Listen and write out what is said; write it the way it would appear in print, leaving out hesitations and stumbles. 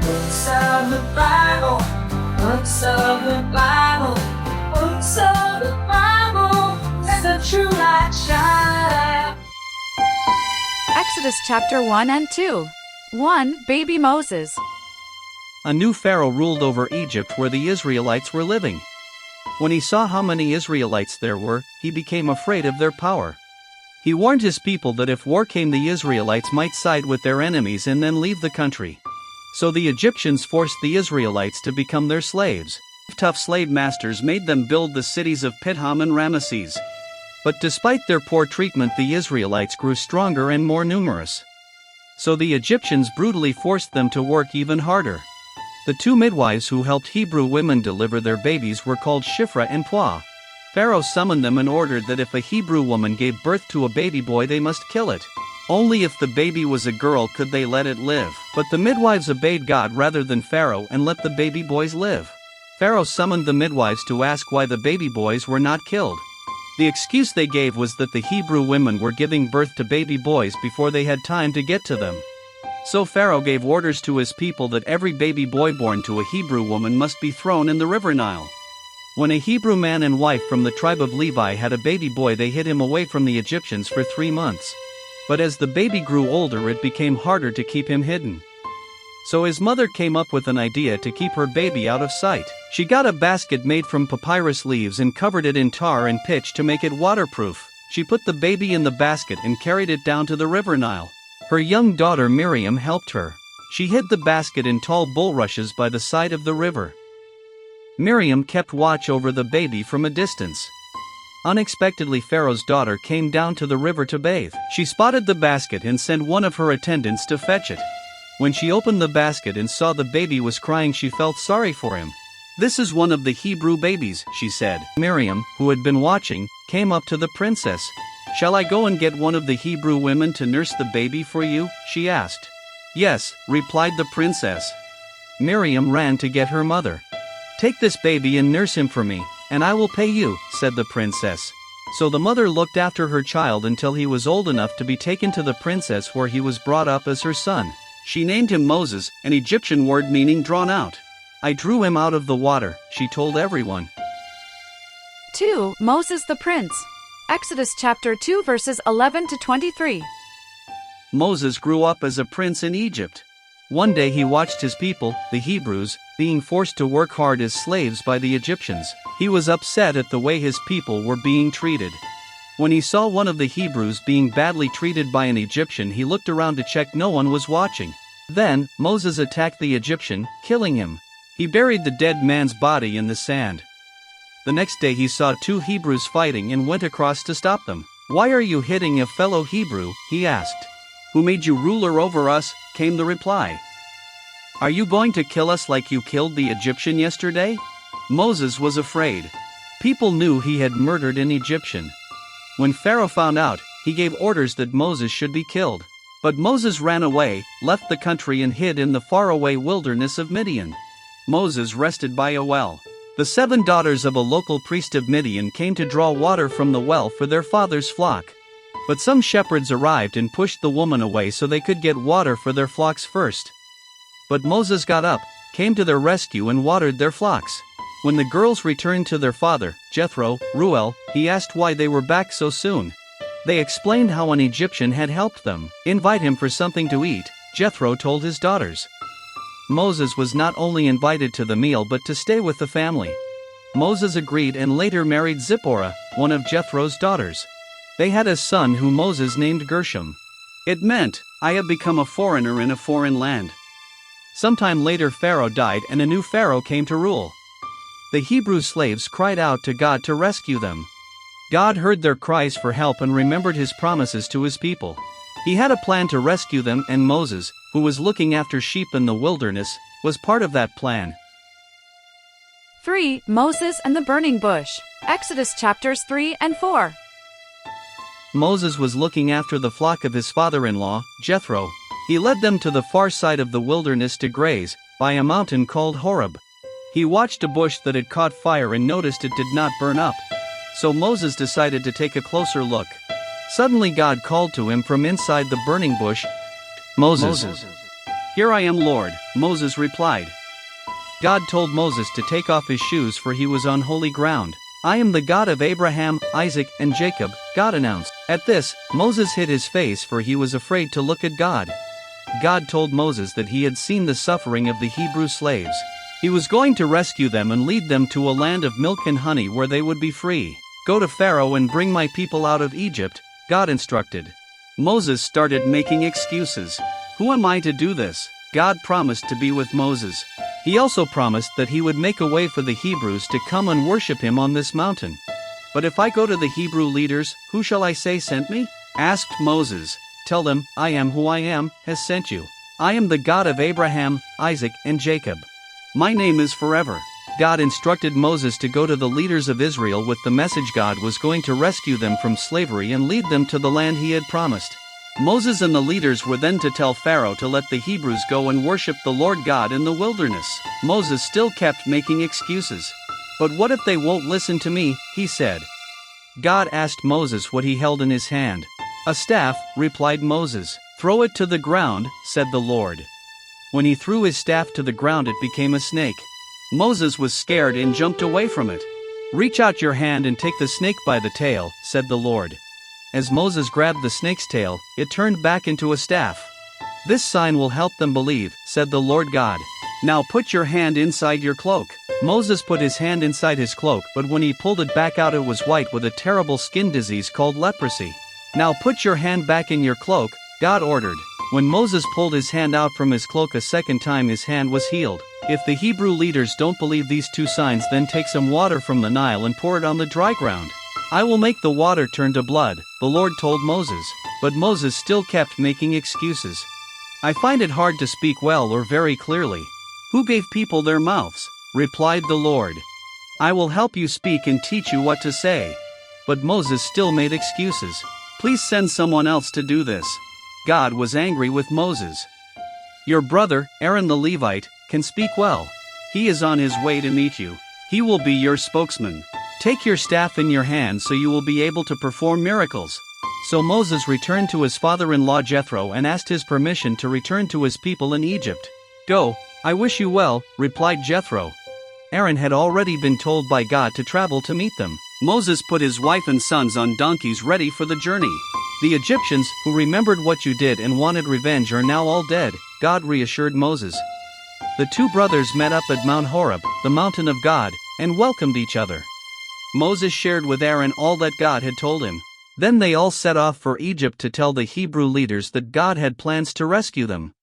Books of the Bible, books of the Bible, books of the Bible, let the true light shine. Exodus chapter 1 and 2. 1. Baby Moses. A new Pharaoh ruled over Egypt where the Israelites were living. When he saw how many Israelites there were, he became afraid of their power. He warned his people that if war came, the Israelites might side with their enemies and then leave the country. So the Egyptians forced the Israelites to become their slaves. Tough slave masters made them build the cities of Pithom and Ramesses. But despite their poor treatment, the Israelites grew stronger and more numerous. So the Egyptians brutally forced them to work even harder. The two midwives who helped Hebrew women deliver their babies were called Shiphrah and Puah. Pharaoh summoned them and ordered that if a Hebrew woman gave birth to a baby boy, they must kill it. Only if the baby was a girl could they let it live. But the midwives obeyed God rather than Pharaoh and let the baby boys live. Pharaoh summoned the midwives to ask why the baby boys were not killed. The excuse they gave was that the Hebrew women were giving birth to baby boys before they had time to get to them. So Pharaoh gave orders to his people that every baby boy born to a Hebrew woman must be thrown in the river Nile. When a Hebrew man and wife from the tribe of Levi had a baby boy, they hid him away from the Egyptians for 3 months. But as the baby grew older, it became harder to keep him hidden. So his mother came up with an idea to keep her baby out of sight. She got a basket made from papyrus leaves and covered it in tar and pitch to make it waterproof. She put the baby in the basket and carried it down to the river Nile. Her young daughter Miriam helped her. She hid the basket in tall bulrushes by the side of the river. Miriam kept watch over the baby from a distance. Unexpectedly, Pharaoh's daughter came down to the river to bathe. She spotted the basket and sent one of her attendants to fetch it. When she opened the basket and saw the baby was crying, she felt sorry for him. "This is one of the Hebrew babies," she said. Miriam, who had been watching, came up to the princess. "Shall I go and get one of the Hebrew women to nurse the baby for you?" she asked. "Yes," replied the princess. Miriam ran to get her mother. "Take this baby and nurse him for me, and I will pay you," said the princess. So the mother looked after her child until he was old enough to be taken to the princess, where he was brought up as her son. She named him Moses, an Egyptian word meaning drawn out. "I drew him out of the water," she told everyone. 2. Moses the Prince. Exodus chapter 2 verses 11 to 23. Moses grew up as a prince in Egypt. One day he watched his people, the Hebrews, being forced to work hard as slaves by the Egyptians. He was upset at the way his people were being treated. When he saw one of the Hebrews being badly treated by an Egyptian, he looked around to check no one was watching. Then, Moses attacked the Egyptian, killing him. He buried the dead man's body in the sand. The next day he saw 2 Hebrews fighting and went across to stop them. "Why are you hitting a fellow Hebrew?" he asked. "Who made you ruler over us?" came the reply. "Are you going to kill us like you killed the Egyptian yesterday?" Moses was afraid. People knew he had murdered an Egyptian. When Pharaoh found out, he gave orders that Moses should be killed. But Moses ran away, left the country and hid in the faraway wilderness of Midian. Moses rested by a well. The 7 daughters of a local priest of Midian came to draw water from the well for their father's flock. But some shepherds arrived and pushed the woman away so they could get water for their flocks first. But Moses got up, came to their rescue and watered their flocks. When the girls returned to their father, Jethro, Reuel, he asked why they were back so soon. They explained how an Egyptian had helped them. "Invite him for something to eat," Jethro told his daughters. Moses was not only invited to the meal but to stay with the family. Moses agreed and later married Zipporah, one of Jethro's daughters. They had a son who Moses named Gershom. It meant, "I have become a foreigner in a foreign land." Sometime later Pharaoh died and a new Pharaoh came to rule. The Hebrew slaves cried out to God to rescue them. God heard their cries for help and remembered his promises to his people. He had a plan to rescue them, and Moses, who was looking after sheep in the wilderness, was part of that plan. 3. Moses and the burning bush. Exodus chapters 3 and 4. Moses was looking after the flock of his father-in-law, Jethro. He led them to the far side of the wilderness to graze, by a mountain called Horeb. He watched a bush that had caught fire and noticed it did not burn up. So Moses decided to take a closer look. Suddenly God called to him from inside the burning bush, "Moses." "Here I am, Lord," Moses replied. God told Moses to take off his shoes for he was on holy ground. "I am the God of Abraham, Isaac, and Jacob," God announced. At this, Moses hid his face for he was afraid to look at God. God told Moses that he had seen the suffering of the Hebrew slaves. He was going to rescue them and lead them to a land of milk and honey where they would be free. "Go to Pharaoh and bring my people out of Egypt," God instructed. Moses started making excuses. "Who am I to do this?" God promised to be with Moses. He also promised that he would make a way for the Hebrews to come and worship him on this mountain. "But if I go to the Hebrew leaders, who shall I say sent me?" asked Moses. "Tell them, I am who I am, has sent you. I am the God of Abraham, Isaac, and Jacob. My name is forever." God instructed Moses to go to the leaders of Israel with the message God was going to rescue them from slavery and lead them to the land he had promised. Moses and the leaders were then to tell Pharaoh to let the Hebrews go and worship the Lord God in the wilderness. Moses still kept making excuses. "But what if they won't listen to me?" he said. God asked Moses what he held in his hand. "A staff," replied Moses. "Throw it to the ground," said the Lord. When he threw his staff to the ground, it became a snake. Moses was scared and jumped away from it. "Reach out your hand and take the snake by the tail," said the Lord. As Moses grabbed the snake's tail, it turned back into a staff. "This sign will help them believe," said the Lord God. "Now put your hand inside your cloak." Moses put his hand inside his cloak, but when he pulled it back out, it was white with a terrible skin disease called leprosy. "Now put your hand back in your cloak," God ordered. When Moses pulled his hand out from his cloak a second time, his hand was healed. "If the Hebrew leaders don't believe these two signs, then take some water from the Nile and pour it on the dry ground. I will make the water turn to blood," the Lord told Moses. But Moses still kept making excuses. "I find it hard to speak well or very clearly." "Who gave people their mouths?" replied the Lord. "I will help you speak and teach you what to say." But Moses still made excuses. "Please send someone else to do this." God was angry with Moses. "Your brother, Aaron the Levite, can speak well. He is on his way to meet you. He will be your spokesman. Take your staff in your hand so you will be able to perform miracles." So Moses returned to his father-in-law Jethro and asked his permission to return to his people in Egypt. "Go, I wish you well," replied Jethro. Aaron had already been told by God to travel to meet them. Moses put his wife and sons on donkeys ready for the journey. "The Egyptians, who remembered what you did and wanted revenge, are now all dead," God reassured Moses. The two brothers met up at Mount Horeb, the mountain of God, and welcomed each other. Moses shared with Aaron all that God had told him. Then they all set off for Egypt to tell the Hebrew leaders that God had plans to rescue them.